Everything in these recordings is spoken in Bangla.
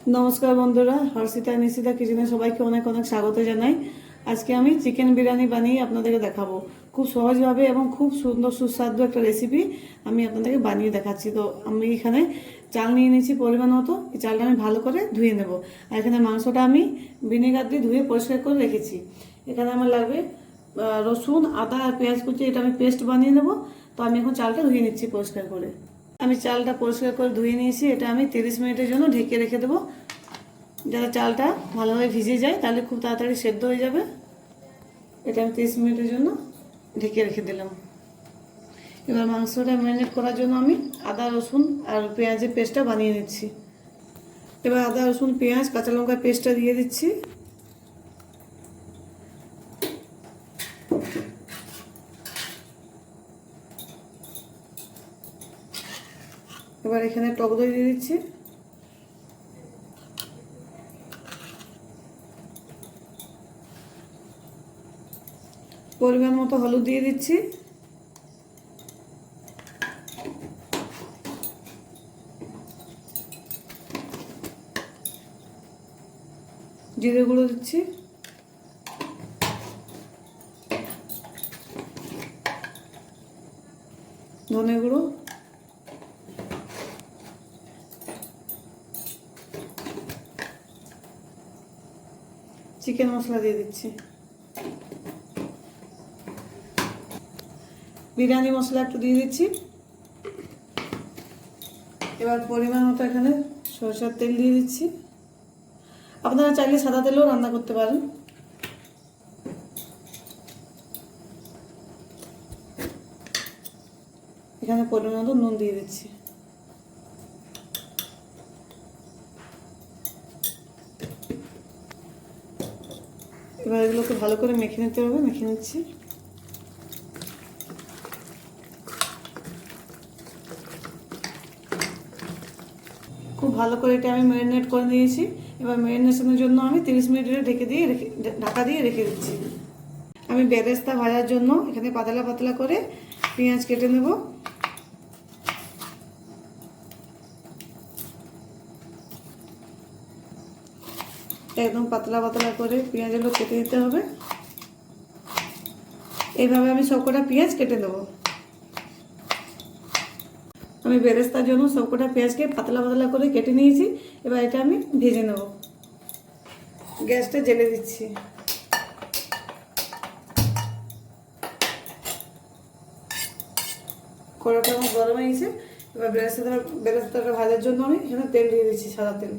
नमस्कार बंधुरा हर्षिता निशिता किचेने सबाइके अनेक अनेक स्वागत जानाई। आज के आमी चिकेन बिरियानी बानिये आपनादेरके देखाबो। खूब सहज भावे एबं खूब सुंदर सुस्वादु एक रेसिपि आमी आपनादेरके बानिये देखाच्छि। तो आमी एखाने चाल निये निয়েছি परिमाण मतो। এই চালটা আমি ভালো করে ধুয়ে নেব। আর এখানে মাংসটা আমি ভিনেগার দিয়ে ধুয়ে পরিষ্কার করে রেখেছি। এখানে আমার লাগবে রসুন, আদা আর পেঁয়াজ কুচি, এটা আমি পেস্ট বানিয়ে নেব। তো আমি এখন চালটা ধুয়ে নিচ্ছি পরিষ্কার করে। আমি চালটা পরিষ্কার করে ধুয়ে নিয়েছি। এটা আমি 30 মিনিটের জন্য ঢেকে রেখে দেবো, যাতে চালটা ভালোভাবে ভিজে যায়, তাহলে খুব তাড়াতাড়ি সেদ্ধ হয়ে যাবে। এটা আমি 30 মিনিটের জন্য ঢেকে রেখে দিলাম। এবার মাংসটা ম্যারিনেট করার জন্য আমি আদা রসুন আর পেঁয়াজের পেস্টটা বানিয়ে নিচ্ছি। এবার আদা রসুন পেঁয়াজ কাঁচা লঙ্কার পেস্টটা দিয়ে দিচ্ছি। এবার এখানে টক দই দিয়ে দিচ্ছি। পরিমাণ মতো হলুদ দিয়ে দিচ্ছি। জিরে গুঁড়ো দিচ্ছি। ধনে গুঁড়ো, চিকেন মশলা দিয়ে দিচ্ছি। বিরিয়ানি মশলা একটু দিয়ে দিচ্ছি। এবার পরিমাণ মতো এখানে সরষের তেল দিয়ে দিচ্ছি। আপনারা চাইলে সাদা তেলেও রান্না করতে পারেন। এখানে পরিমাণ মতো নুন দিয়ে দিচ্ছি। এবার এগুলোকে ভালো করে মেখে নিতে হবে। মেখে নিচ্ছি। খুব ভালো করে এটা আমি ম্যারিনেট করে নিয়েছি। এবার ম্যারিনেশনের জন্য আমি 30 মিনিট ঢাকা দিয়ে রেখে দিচ্ছি। আমি বেরেস্তা ভাজার জন্য এখানে পাতলা পাতলা করে পেঁয়াজ কেটে নেব। একদম পাতলা পাতলা করে পেঁয়াজগুলো কেটে নিতে হবে। এইভাবে আমি সবকটা পেঁয়াজ কেটে নেব। আমি বেরেস্তার জন্য সবকটা পেঁয়াজকে পাতলা পাতলা করে কেটে নিয়েছি। এবার এটা আমি ভেজে নেব। গ্যাসটা জ্বেলে দিচ্ছি। কড়াটা আমার গরম হয়ে গেছে। এবার বেরেস্তাটা ভাজার জন্য আমি এখানে তেল দিয়ে দিচ্ছি, সাদা তেল।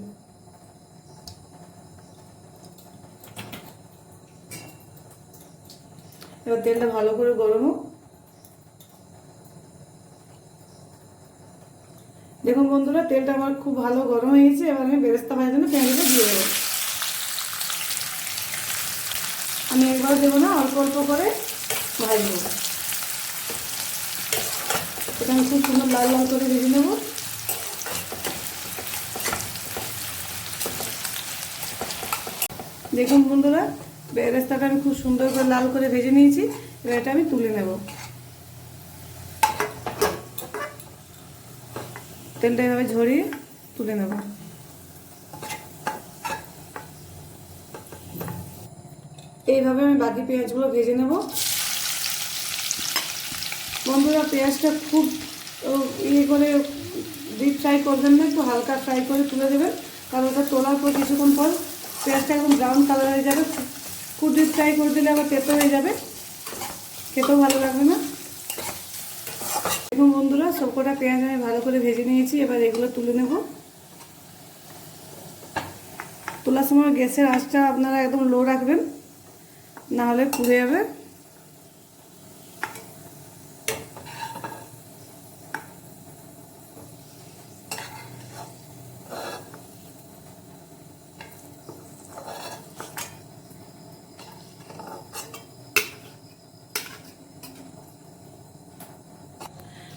এবার তেলটা ভালো করে গরম হোক। দেখুন বন্ধুরা, তেলটা আমার খুব ভালো গরম হয়ে গেছে। এবার আমি বেরেস্তা ভাজার জন্য পেঁয়াজটা দিয়ে দেবো। আমি একবার দেবো না, অল্প অল্প করে ভাজবো। এটা আমি খুব সুন্দর লাল লাল করে ভেজে নেব। দেখুন বন্ধুরা, বেরেস্তাটা আমি খুব সুন্দর করে লাল করে ভেজে নিয়েছি। এবার এটা আমি তুলে নেব। তেলটা এভাবে ঝরিয়ে তুলে নেব। এইভাবে আমি বাকি পেঁয়াজগুলো ভেজে নেব। বন্ধুরা, পেঁয়াজটা খুব করে ডিপ ফ্রাই করবেন না, একটু হালকা ফ্রাই করে তুলে দেবেন। কারণ ওটা তোলার পর কিছুক্ষণ পর পেঁয়াজটা একদম ব্রাউন কালার হয়ে যাবে। খুব ডিপ ফ্রাই করে দিলে আবার তেতো হয়ে যাবে, খেতেও ভালো লাগবে না। দেখুন বন্ধুরা, সবকটা পেঁয়াজ আমি ভালো করে ভেজে নিয়েছি। এবার এগুলো তুলে নেব। তোলার সময় গ্যাসের আঁচটা আপনারা একদম লো রাখবেন, না হলে পুড়ে যাবে।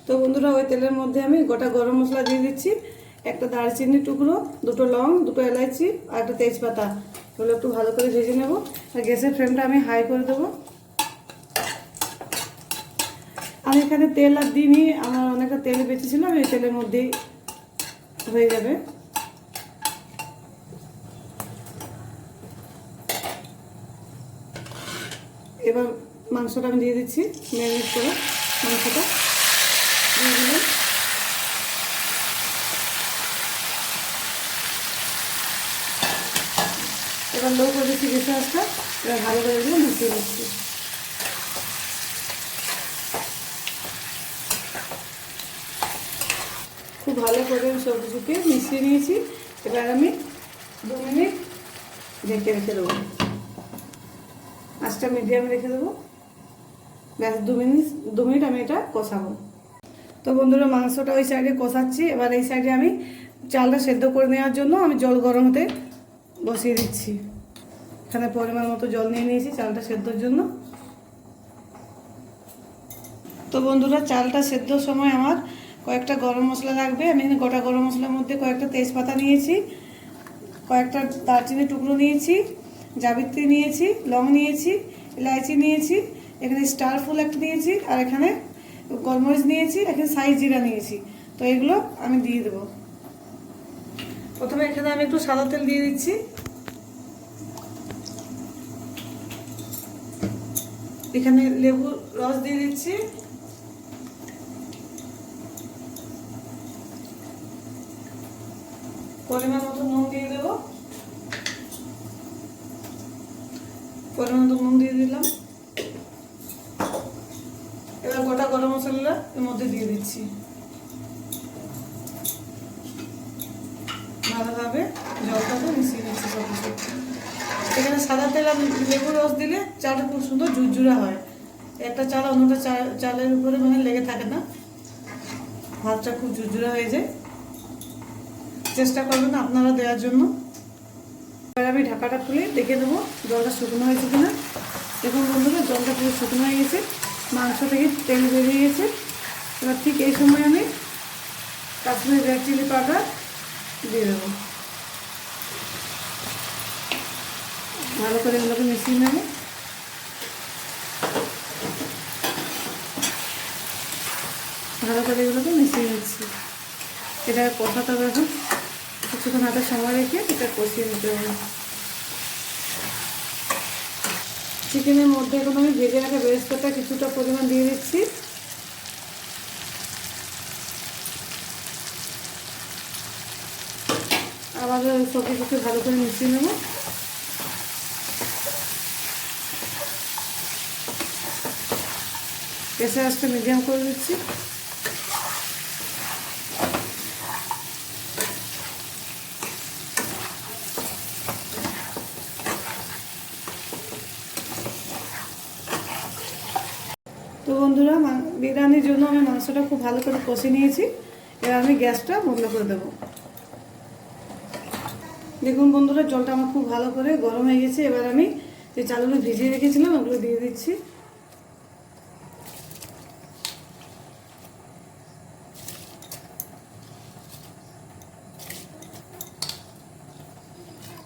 তো বন্ধুরা, ওই তেলের মধ্যে আমি গোটা গরম মশলা দিয়ে দিচ্ছি। একটা দারচিনি টুকরো, দুটো লং, দুটো এলাচি আর একটা তেজপাতা। এগুলো একটু ভালো করে ভেজে নেব। আর গ্যাসের ফ্লেমটা আমি হাই করে দেবো। আমি এখানে তেল আর দিইনি, আমার অনেকটা তেল বেঁচেছিল, আমি এই তেলের মধ্যেই হয়ে যাবে। এবার মাংসটা আমি দিয়ে দিচ্ছি, ম্যারিনেট করে মাংসটা দিয়ে দিলাম। এবার লো করে দিচ্ছি গ্যাসের আঁচটা, এবার ভালো করে দিয়ে মিশিয়ে দিচ্ছি। খুব ভালো করে সব কিছুকে মিশিয়ে নিয়েছি। এবার আমি 2 মিনিট ঢেকে রেখে দেবো, আঁচটা মিডিয়ামে রেখে দেবো। ব্যাস 2 মিনিট আমি এটা কষাবো। তো বন্ধুরা, মাংসটা ওই সাইডে কষাচ্ছি, এবার এই সাইডে আমি চালটা সেদ্ধ করে নেওয়ার জন্য আমি জল গরম হতে বসিয়ে দিচ্ছি। এখানে পরিমাণ মতো জল নিয়ে নিয়েছি চালটা সেদ্ধর জন্য। তো বন্ধুরা, চালটা সেদ্ধর সময় আমার কয়েকটা গরম মশলা লাগবে। আমি এখানে গোটা গরম মশলার মধ্যে কয়েকটা তেজপাতা নিয়েছি, কয়েকটা দারচিনি টুকরো নিয়েছি, জাবিত্রী নিয়েছি, লং নিয়েছি, ইলাইচি নিয়েছি, এখানে স্টার ফুল একটা নিয়েছি, আর এখানে গোলমরিচ নিয়েছি, এখানে সাই জিরা নিয়েছি। তো এগুলো আমি দিয়ে দেবো। প্রথমে এখানে আমি একটু সাদা তেল দিয়ে দিচ্ছি। এখানে লেবুর রস দিয়ে দিচ্ছি। পরিমাণ মতো নুন দিয়ে দেবো। পরিমাণ মতো নুন দিয়ে দিলাম। এবার গোটা গরম মশলা এর মধ্যে দিয়ে দিচ্ছি। ভালোভাবে জলটাকে মিশিয়ে দিচ্ছি সব কিছু। এখানে সাদা তেল আর লেবুর রস দিলে চালটা খুব সুন্দর ঝুরঝুরা হয়। একটা চাল অন্যটা চালের উপরে মানে লেগে থাকে না, ভাতটা খুব ঝুরঝুরা হয়ে যায়। চেষ্টা করবেন আপনারা দেওয়ার জন্য। এবার আমি ঢাকাটা খুলে দেখে দেবো জলটা শুকনো হয়েছে কিনা। দেখুন বন্ধুরা, জলটা পুরো শুকনো হয়ে গেছে, মাংস থেকে তেল বেরিয়ে গেছে। এবার ঠিক এই সময় আমি কাশ্মীরি রেড চিলি পাউডার দিয়ে দেবো। ভালো করে এগুলোকে মিশিয়ে নেব। ভালো করে এগুলোকে মিশিয়ে নিচ্ছি। এটা কষাতে হবে, এখন কিছুক্ষণ হাতে সময় রেখে এটা কষিয়ে নিতে হবে। চিকেনের মধ্যে এখন আমি ভেজে রাখা বেরেস্তাটা কিছুটা পরিমাণ দিয়ে দিচ্ছি। আবার সব কিছুকে ভালো করে মিশিয়ে নেব। গ্যাসের আঁচটা মিডিয়াম করে দিচ্ছি। তো বন্ধুরা, বিরিয়ানির জন্য আমি মাংসটা খুব ভালো করে কষে নিয়েছি। এবার আমি গ্যাসটা বন্ধ করে দেবো। দেখুন বন্ধুরা, জলটা আমার খুব ভালো করে গরম হয়ে গেছে। এবার আমি যে চালগুলো ভিজিয়ে রেখেছিলাম ওগুলো দিয়ে দিচ্ছি।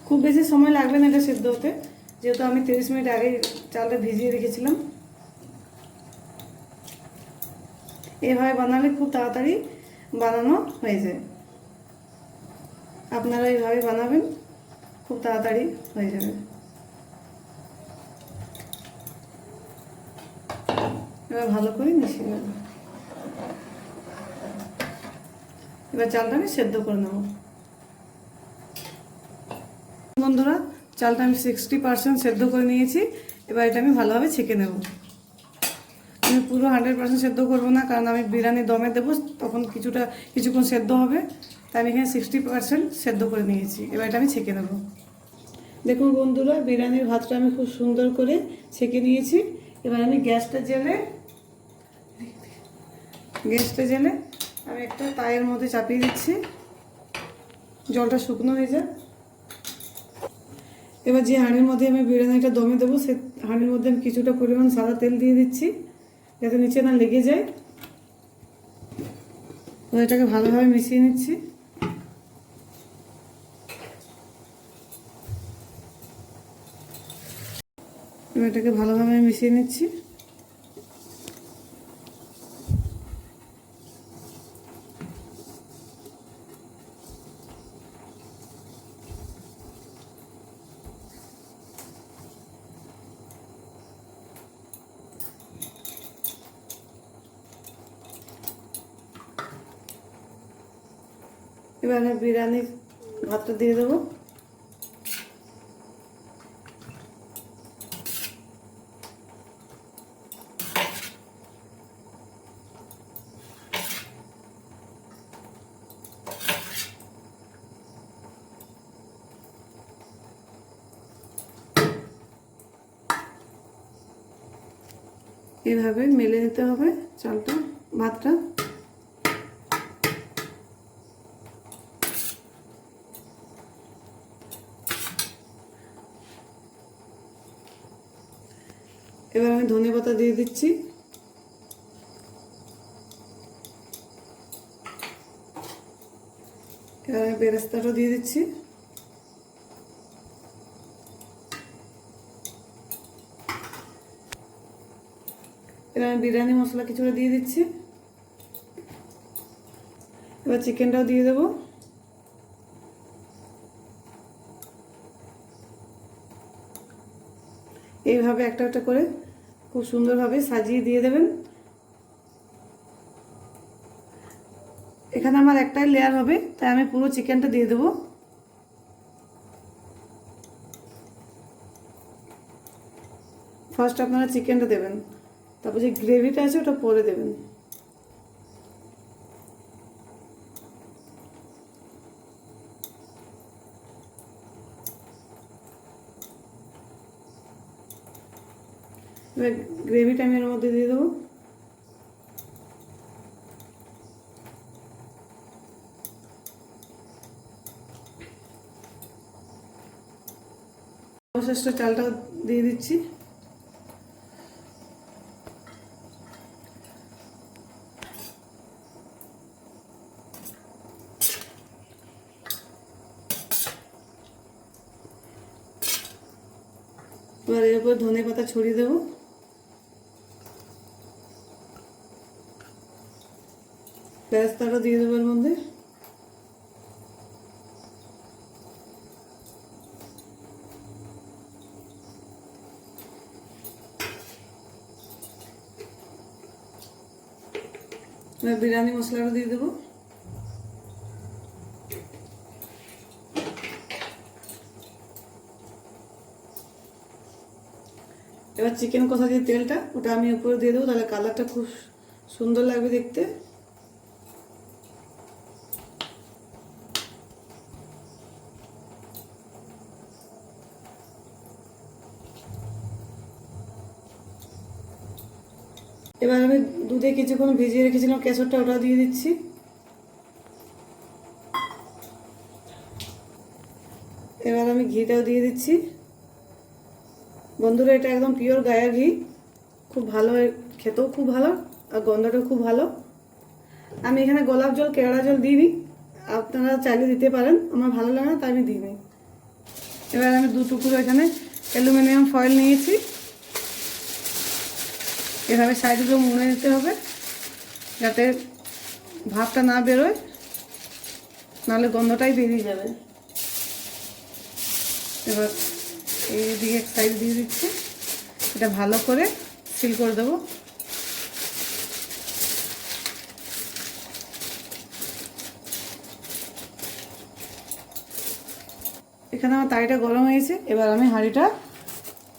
খুব বেশি সময় লাগবে না এটা সেদ্ধ হতে, যেহেতু আমি 30 মিনিট আগে চালটা ভিজিয়ে রেখেছিলাম। এভাবে বানালে খুব তাড়াতাড়ি বানানো হয়ে যায়। আপনারা এইভাবে বানাবেন, খুব তাড়াতাড়ি হয়ে যাবে। এবার ভালো করে মিশিয়ে নেব। এবার চালটা আমি সেদ্ধ করে নেব। বন্ধুরা, চালটা আমি 60% সেদ্ধ করে নিয়েছি। এবার এটা আমি ভালোভাবে ছেঁকে নেব। আমি পুরো 100% সেদ্ধ করবো না, কারণ আমি বিরিয়ানি দমে দেবো, তখন কিছুক্ষণ সেদ্ধ হবে। তাই আমি এখানে 60% সেদ্ধ করে নিয়েছি। এবার এটা আমি ছেঁকে নেব। দেখুন বন্ধুরা, বিরিয়ানির ভাতটা আমি খুব সুন্দর করে ছেঁকে নিয়েছি। এবার আমি গ্যাসটা জেলে আমি একটা তায়ের মধ্যে চাপিয়ে দিচ্ছি। জলটা শুকনো হয়ে যায়। এবার যে হাঁড়ির মধ্যে আমি বিরিয়ানিটা দমে দেবো, সে হাঁড়ির মধ্যে আমি কিছুটা পরিমাণ সাদা তেল দিয়ে দিচ্ছি, যাতে নিচে না লেগে যায়। এটাকে ভালোভাবে মিশিয়ে নিচ্ছি। এটাকে ভালোভাবে মিশিয়ে নিচ্ছি। এবার আমি বিরিয়ানির ভাতটা দিয়ে দেবো। এভাবে মেলে নিতে হবে চালটা, ভাতটা। এবার আমি ধনেপাতা দিয়ে দিচ্ছি। এবার আমি বেরেস্তাটা দিয়ে দিচ্ছি। এবার আমি বিরিয়ানি মশলা কিছুটা দিয়ে দিচ্ছি। এবার চিকেনটাও দিয়ে দেবো। এইভাবে একটা একটা করে খুব সুন্দরভাবে সাজিয়ে দিয়ে দেবেন। এখানে আমার একটাই লেয়ার হবে, তাই আমি পুরো চিকেনটা দিয়ে দেবো। ফার্স্ট আপনারা চিকেনটা দেবেন, তারপর যে গ্রেভিটা আছে ওটা পরে দেবেন। এবার গ্রেভিটা আমি এর মধ্যে দিয়ে দেবো। অবশিষ্ট চালটাও দিয়ে দিচ্ছি। এবার এর উপর ধনে পাতা ছড়িয়ে দেবো। বেরেস্তাটা দিয়ে দেবো এর মধ্যে। এবার বিরিয়ানি মশলাটা দিয়ে দেবো। এবার চিকেন কষা যে তেলটা ওটা আমি উপরে দিয়ে দেবো, তাহলে কালারটা খুব সুন্দর লাগবে দেখতে। এবার আমি দুধে কিছুক্ষণ ভিজিয়ে রেখেছিলাম কেশরটা, ওটা দিয়ে দিচ্ছি। এবার আমি ঘিটাও দিয়ে দিচ্ছি। বন্ধুরা, এটা একদম পিওর গায়া ঘি, খুব ভালো, খেতেও খুব ভালো আর গন্ধটাও খুব ভালো। আমি এখানে গোলাপ জল, কেওড়া জল দিইনি, আপনারা চাইলে দিতে পারেন, আমার ভালো লাগে না তাই আমি দিইনি। এবার আমি 2 টুকরো এখানে অ্যালুমিনিয়াম ফয়েল নিয়েছি। এভাবে সাইডগুলো মুড়ে নিতে হবে যাতে ভাবটা না বেরোয়, নাহলে গন্ধটাই বেরিয়ে যাবে। এবার এই দিকে এক সাইড দিয়ে দিচ্ছি, এটা ভালো করে সিল করে দেবো। এখানে আমার তাইটা গরম হয়েছে, এবার আমি হাঁড়িটা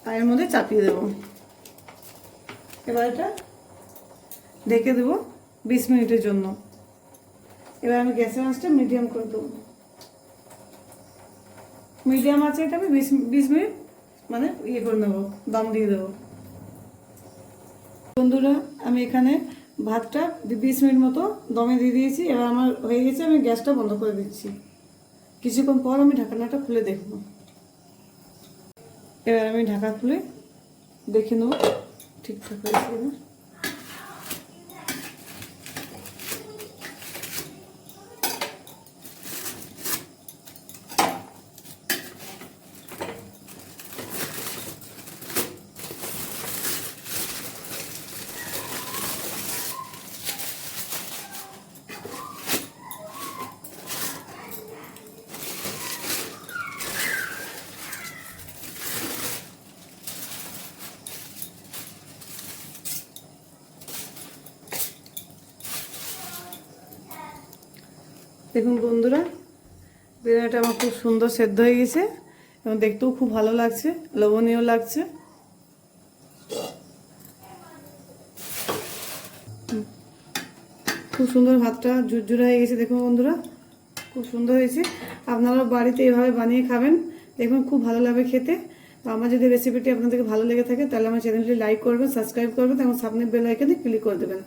তাইয়ের মধ্যে চাপিয়ে দেবো। এবার এটা ঢেকে দেবো 20 মিনিটের জন্য। এবার আমি গ্যাসের আঁচটা মিডিয়াম করে দেবো। মিডিয়াম আছে, এটা আমি 20 মিনিট মানে ইয়ে করে নেবো, দম দিয়ে দেবো। বন্ধুরা, আমি এখানে ভাতটা 20 মিনিট মতো দমে দিয়ে দিয়েছি। এবার আমার হয়ে গেছে, আমি গ্যাসটা বন্ধ করে দিচ্ছি। কিছুক্ষণ পর আমি ঢাকনাটা খুলে দেখব। এবার আমি ঢাকা খুলে দেখে নেব ঠিকঠাক হয়েছে কিনা। দেখুন বন্ধুরা, বিরিয়ানিটা আমার খুব সুন্দর সেদ্ধ হয়ে গেছে এবং দেখতেও খুব ভালো লাগছে, লোভনীয় লাগছে। খুব সুন্দর, ভাতটা ঝুরঝুরে হয়ে গেছে। দেখুন বন্ধুরা, খুব সুন্দর হয়েছে। আপনারা বাড়িতে এইভাবে বানিয়ে খাবেন, দেখুন খুব ভালো লাগবে খেতে। তো আমার যদি রেসিপিটি আপনাদেরকে ভালো লেগে থাকে তাহলে আমার চ্যানেলটি লাইক করবেন, সাবস্ক্রাইব করবেন এবং সামনের বেল আইকনে ক্লিক করে দেবেন।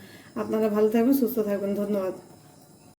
আপনারা ভালো থাকবেন, সুস্থ থাকবেন। ধন্যবাদ।